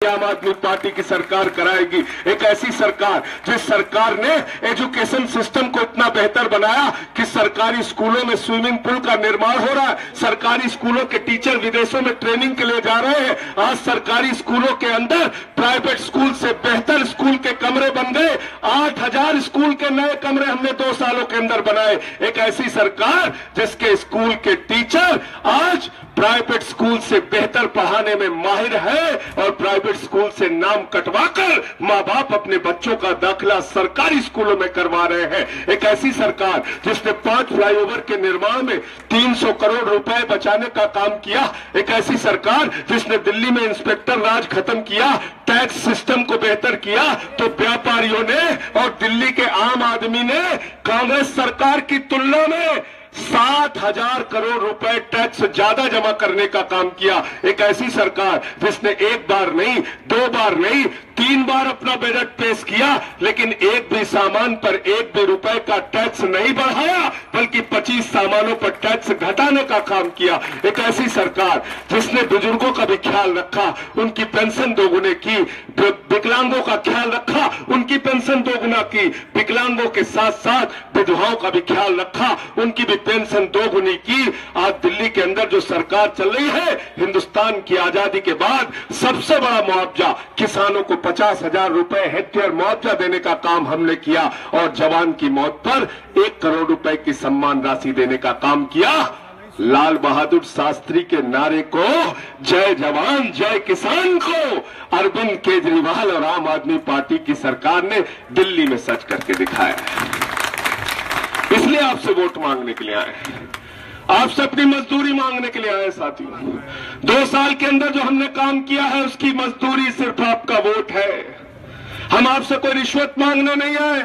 आम आदमी पार्टी की सरकार कराएगी। एक ऐसी सरकार जिस सरकार ने एजुकेशन सिस्टम को इतना बेहतर बनाया कि सरकारी स्कूलों में स्विमिंग पूल का निर्माण हो रहा है, सरकारी स्कूलों के टीचर विदेशों में ट्रेनिंग के लिए जा रहे हैं। आज सरकारी स्कूलों के अंदर प्राइवेट स्कूल से बेहतर स्कूल के कमरे बन गए। 8000 स्कूल के नए कमरे हमने 2 सालों के अंदर बनाए। एक ऐसी सरकार जिसके स्कूल के टीचर आज प्राइवेट स्कूल से बेहतर पढ़ाने में माहिर है और प्राइवेट स्कूल से नाम कटवाकर मां बाप अपने बच्चों का दाखिला सरकारी स्कूलों में करवा रहे हैं। एक ऐसी सरकार जिसने 5 फ्लाईओवर के निर्माण में 300 करोड़ रुपए बचाने का काम किया। एक ऐसी सरकार जिसने दिल्ली में इंस्पेक्टर राज खत्म किया, टैक्स सिस्टम को बेहतर किया, तो व्यापारियों ने और दिल्ली के आम आदमी ने कांग्रेस सरकार की तुलना में 7,000 करोड़ रुपए टैक्स ज्यादा जमा करने का काम किया। एक ऐसी सरकार जिसने 1 बार नहीं, 2 बार नहीं, 3 बार अपना बजट पेश किया, लेकिन एक भी सामान पर 1 भी रुपए का टैक्स नहीं बढ़ाया, बल्कि 25 सामानों पर टैक्स घटाने का काम किया। एक ऐसी सरकार जिसने बुजुर्गों का भी ख्याल रखा, उनकी पेंशन दोगुने की, विकलांगों का ख्याल रखा, उनकी पेंशन दोगुना की, विकलांगों के साथ साथ विधवाओं का भी ख्याल रखा, उनकी भी पेंशन दोगुनी की। आज दिल्ली के अंदर जो सरकार चल रही है, हिंदुस्तान की आजादी के बाद सबसे बड़ा मुआवजा किसानों को 50,000 रुपए हेक्टेयर मुआवजा देने का काम हमने किया और जवान की मौत पर 1 करोड़ रुपए की सम्मान राशि देने का काम किया। लाल बहादुर शास्त्री के नारे को, जय जवान जय किसान को, अरविंद केजरीवाल और आम आदमी पार्टी की सरकार ने दिल्ली में सच करके दिखाया। इसलिए आपसे वोट मांगने के लिए आए, आपसे अपनी मजदूरी मांगने के लिए आए साथियों। 2 साल के अंदर जो हमने काम किया है उसकी मजदूरी सिर्फ आपका वोट है। हम आपसे कोई रिश्वत मांगने नहीं आए,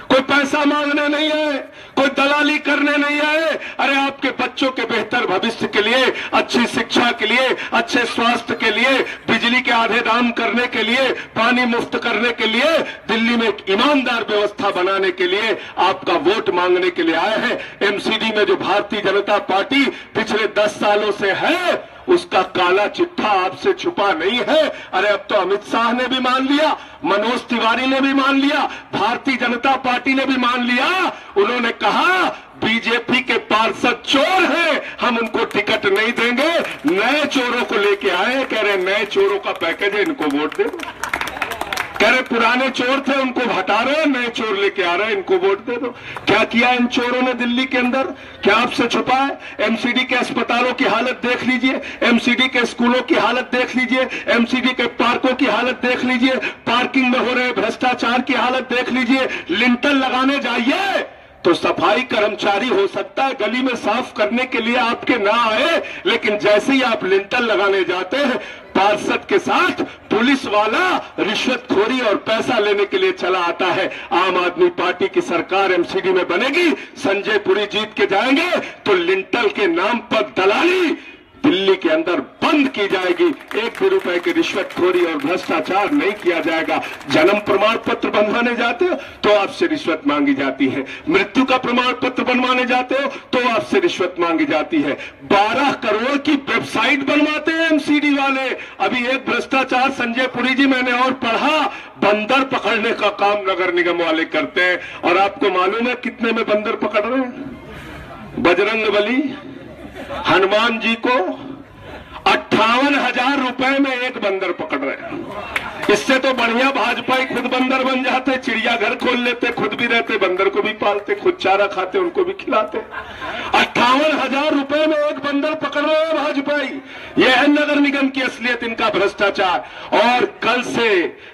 कोई पैसा मांगने नहीं आए, कोई दलाली करने नहीं आए। अरे आपके बच्चों के बेहतर भविष्य के लिए, अच्छी शिक्षा के लिए, अच्छे स्वास्थ्य के लिए, बिजली के आधे दाम करने के लिए, पानी मुफ्त करने के लिए, दिल्ली में एक ईमानदार व्यवस्था बनाने के लिए आपका वोट मांगने के लिए आए हैं। एमसीडी में जो भारतीय जनता पार्टी पिछले 10 सालों से है, उसका काला चिट्ठा आपसे छुपा नहीं है। अरे अब तो अमित शाह ने भी मान लिया, मनोज तिवारी ने भी मान लिया, भारतीय जनता पार्टी ने भी मान लिया। उन्होंने कहा बीजेपी के पार्षद चोर हैं, हम उनको टिकट नहीं देंगे। नए चोरों को लेके आए, कह रहे नए चोरों का पैकेज है, इनको वोट दे दो। कह रहे पुराने चोर थे उनको हटा रहे, नए चोर लेके आ रहे हैं, इनको वोट दे दो। क्या किया इन चोरों ने दिल्ली के अंदर? क्या आपसे छुपा है? एमसीडी के अस्पतालों की हालत देख लीजिए, एमसीडी के स्कूलों की हालत देख लीजिए, एमसीडी के पार्कों की हालत देख लीजिए, पार्किंग में हो रहे भ्रष्टाचार की हालत देख लीजिए। लिंटल लगाने जाइए तो सफाई कर्मचारी हो सकता है गली में साफ करने के लिए आपके ना आए, लेकिन जैसे ही आप लिंटल लगाने जाते हैं, पार्षद के साथ पुलिस वाला रिश्वतखोरी और पैसा लेने के लिए चला आता है। आम आदमी पार्टी की सरकार एमसीडी में बनेगी, संजय पुरी जीत के जाएंगे तो लिंटल के नाम पर दलाली दिल्ली के अंदर बंद की जाएगी। 1 भी रुपए की रिश्वतखोरी और भ्रष्टाचार नहीं किया जाएगा। जन्म प्रमाण पत्र बनवाने जाते हो तो आपसे रिश्वत मांगी जाती है, मृत्यु का प्रमाण पत्र बनवाने जाते हो तो आपसे रिश्वत मांगी जाती है। 12 करोड़ की वेबसाइट बनवाते हैं एमसीडी वाले। अभी एक भ्रष्टाचार संजय पुरी जी मैंने और पढ़ा, बंदर पकड़ने का काम नगर निगम वाले करते हैं। और आपको मालूम है कितने में बंदर पकड़ रहे हैं? बजरंगबली हनुमान जी को 58,000 रुपए में एक बंदर पकड़ रहे हैं। इससे तो बढ़िया भाजपा ही खुद बंदर बन जाते, चिड़ियाघर खोल लेते, खुद भी रहते, बंदर को भी पालते, खुद चारा खाते, उनको भी खिलाते। 58,000 रुपए में एक बंदर पकड़ रहे हैं भाजपाई। यह है नगर निगम की असलियत, इनका भ्रष्टाचार। और कल से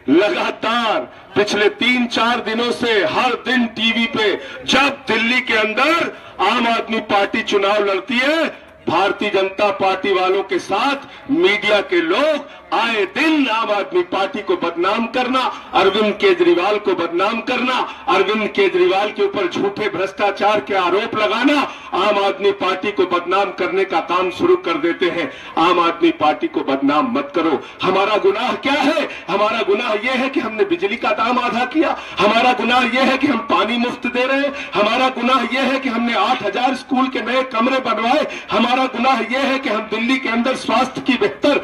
लगातार पिछले 3-4 दिनों से हर दिन टीवी पे जब दिल्ली के अंदर आम आदमी पार्टी चुनाव लड़ती है, भारतीय जनता पार्टी वालों के साथ मीडिया के लोग आए दिन आम आदमी पार्टी को बदनाम करना, अरविंद केजरीवाल को बदनाम करना, अरविंद केजरीवाल के ऊपर झूठे भ्रष्टाचार के आरोप लगाना, आम आदमी पार्टी को बदनाम करने का काम शुरू कर देते हैं। आम आदमी पार्टी को बदनाम मत करो। हमारा गुनाह क्या है? हमारा गुनाह यह है कि हमने बिजली का दाम आधा किया, हमारा गुनाह यह है कि हम पानी मुफ्त दे रहे हैं, हमारा गुनाह यह है कि हमने 8,000 स्कूल के नए कमरे बनवाए, हमारा गुनाह यह है कि हम दिल्ली के अंदर स्वास्थ्य की बेहतर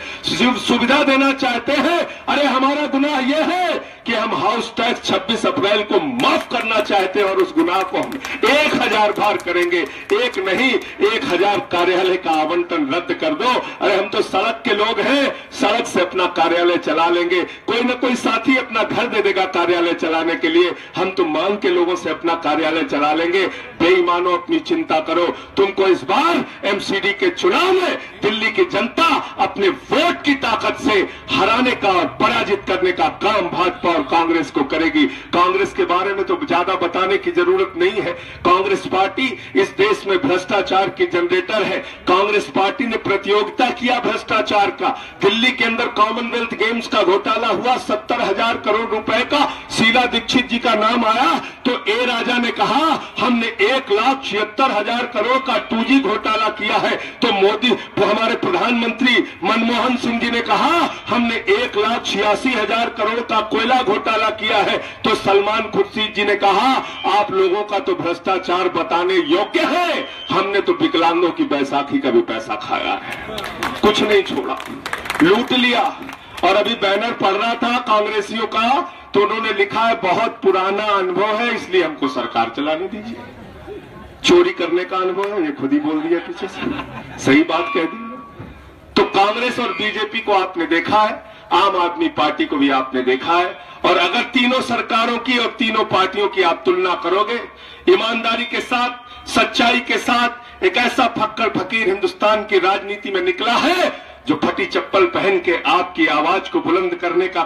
सुविधा सुविधा देना चाहते हैं। अरे हमारा गुनाह यह है कि हम हाउस टैक्स 26 अप्रैल को माफ करना चाहते हैं और उस गुनाह को हम 1000 बार करेंगे। एक नहीं 1000 कार्यालय का आवंटन रद्द कर दो। अरे हम तो सड़क के लोग हैं, सड़क से अपना कार्यालय चला लेंगे। कोई ना कोई साथी अपना घर दे देगा कार्यालय चलाने के लिए, हम तो मांग के लोगों से अपना कार्यालय चला लेंगे। बेईमानों अपनी चिंता करो। तुमको इस बार एमसीडी के चुनाव में दिल्ली की जनता अपने वोट की ताकत से हराने का और पराजित करने का काम भाजपा और कांग्रेस को करेगी। कांग्रेस के बारे में तो ज्यादा बताने की जरूरत नहीं है। कांग्रेस पार्टी इस देश में भ्रष्टाचार की जनरेटर है। कांग्रेस पार्टी ने प्रतियोगिता किया भ्रष्टाचार का। दिल्ली के अंदर कॉमनवेल्थ गेम्स का घोटाला हुआ, 70,000 करोड़ रुपए का। शीला दीक्षित जी का नाम आया तो ए राजा ने कहा हमने 1,76,000 करोड़ का 2G घोटाला किया है। तो मोदी हमारे प्रधानमंत्री मनमोहन सिंह जी ने कहा हमने 1,86,000 करोड़ का कोयला घोटाला किया है। तो सलमान खुर्शीद जी ने कहा आप लोगों का तो भ्रष्टाचार बताने योग्य है, हमने तो विकलांगों की बैसाखी का भी पैसा खाया है, कुछ नहीं छोड़ा, लूट लिया। और अभी बैनर पढ़ रहा था कांग्रेसियों का, तो उन्होंने लिखा है बहुत पुराना अनुभव है इसलिए हमको सरकार चलाने दीजिए। चोरी करने का अनुभव है, ये खुद ही बोल दिया पीछे से, सही बात कह दी। तो कांग्रेस और बीजेपी को आपने देखा है, आम आदमी पार्टी को भी आपने देखा है। और अगर तीनों सरकारों की और तीनों पार्टियों की आप तुलना करोगे, ईमानदारी के साथ, सच्चाई के साथ एक ऐसा फक्कर फकीर हिंदुस्तान की राजनीति में निकला है जो फटी चप्पल पहन के आपकी आवाज को बुलंद करने का